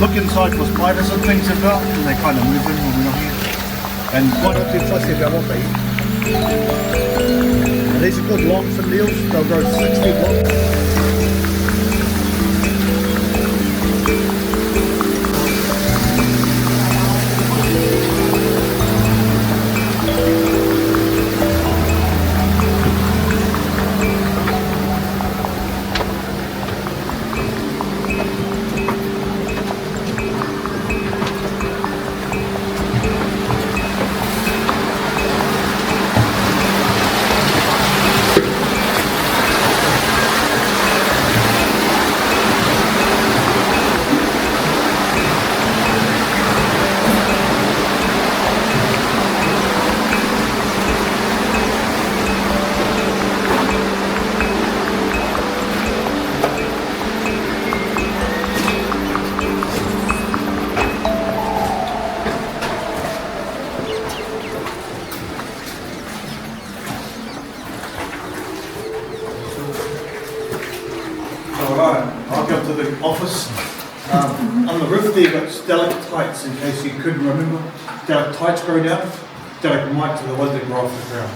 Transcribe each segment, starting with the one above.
look inside for spiders and things as well, and they kind of move in when we're not here. And quite often if I see them off, and these are good long fin eels, they'll grow 6 feet long. I'll go to the office. On the roof there you've got stalactites, in case you couldn't remember. Stalactites grow down, stalagmites are the ones that grow off the ground.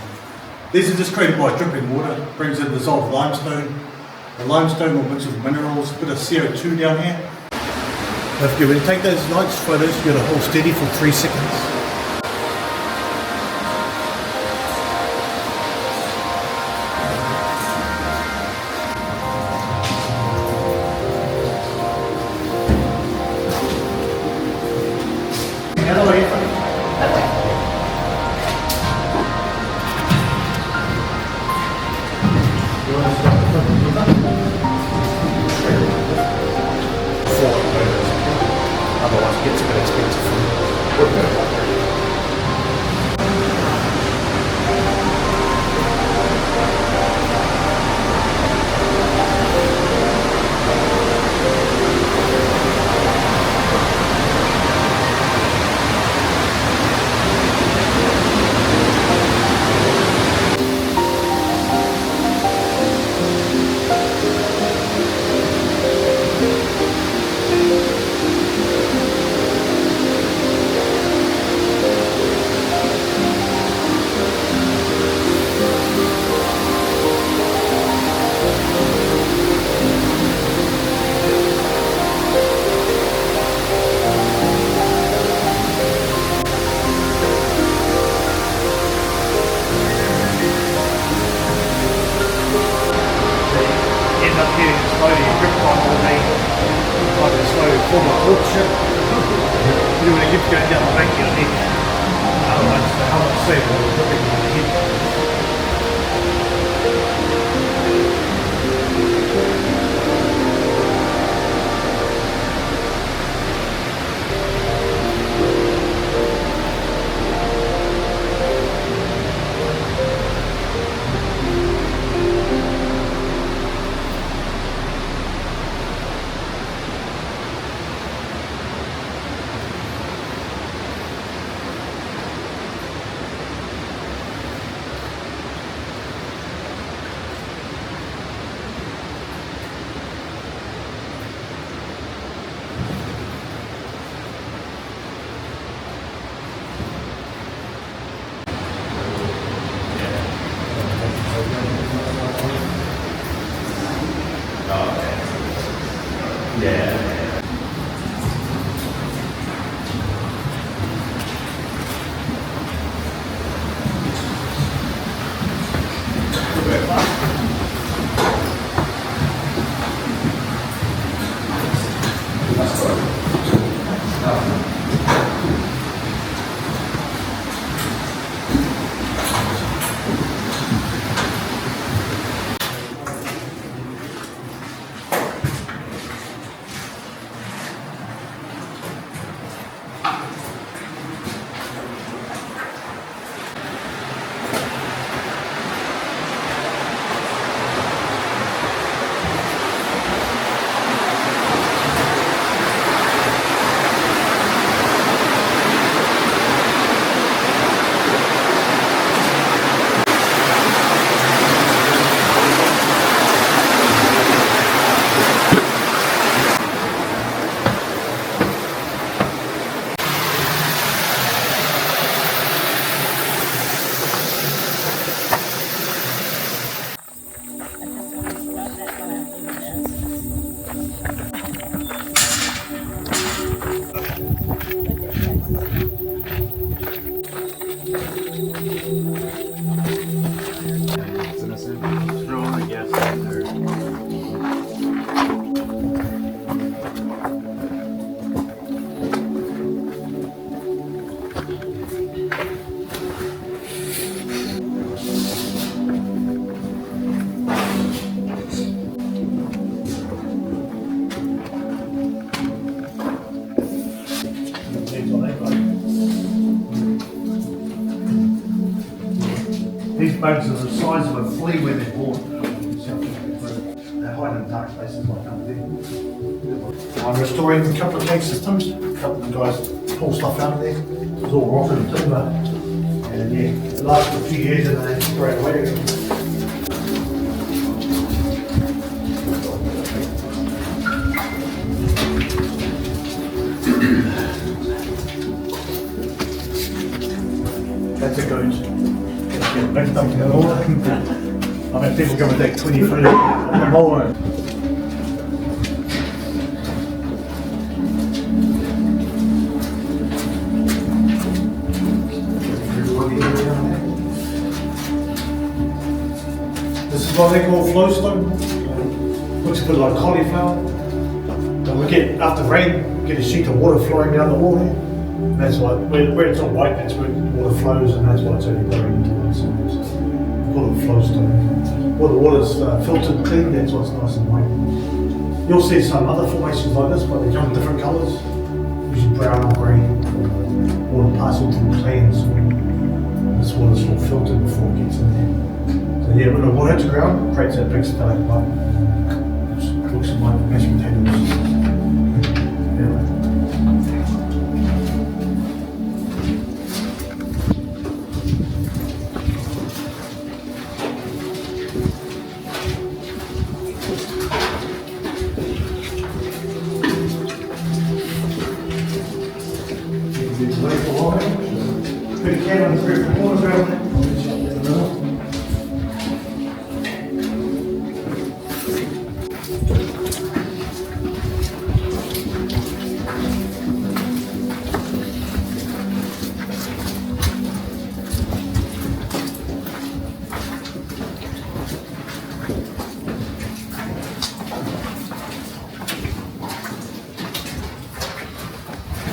These are just created by dripping water, brings in dissolved limestone. The limestone will mix with minerals, a bit of CO2 down here. If you when you take those nice photos, you've got to hold steady for 3 seconds. Otherwise it gets a bit expensive. Form of torture. You want to keep going down the bank, you'll need otherwise the helmet safe will put it in the head. bones are the size of a flea where they're born. They hide in dark places like under there. I'm restoring a couple of cave systems. A couple of guys pull stuff out of there. It's all rotten timber. And yeah, it lasted a few years and then throw it away again. That's a goat. Big dump in the hole. I mean, people go and take 20 foot of the hole. This is what they call flowstone. Looks a bit like cauliflower. And we get, after rain, get a sheet of water flowing down the wall here. And that's why, where it's all white, that's where water flows, and that's why it's only going into it. So we call it flowstone. Well, the water's filtered clean, that's why it's nice and white. You'll see some other formations like this, but they come in different colours, usually brown or grey. Water passing through clans. This water's all filtered before it gets in there. So yeah, when the water hits the ground, it creates that big stalactite. Which looks like mashed potatoes. Yeah. Put a can on the roof of water around it.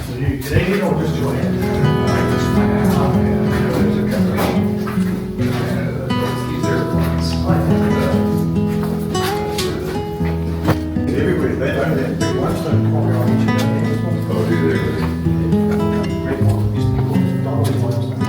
So you get in or just join in? Everybody, they own that big limestone quarry on each of them. Oh, do they really? Great one, used to be called Darwin limestone.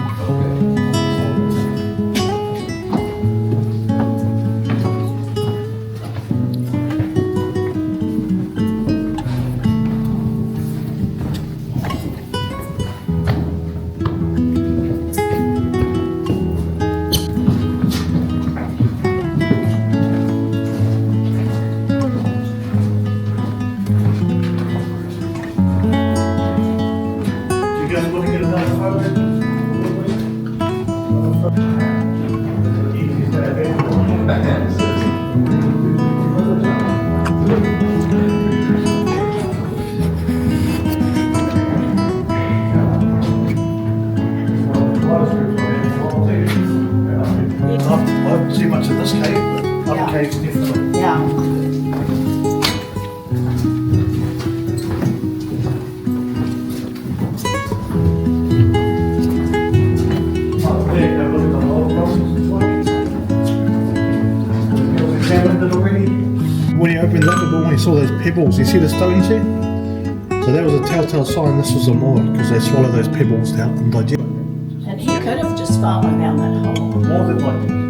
You guys want to get another photo? I don't see much of this cave, but other caves definitely. Yeah. When he opened up the door, when he saw those pebbles, you see the stones here? So that was a telltale sign this was a moor, because they swallow those pebbles down and digest. And he could have just fallen down that hole. More than likely.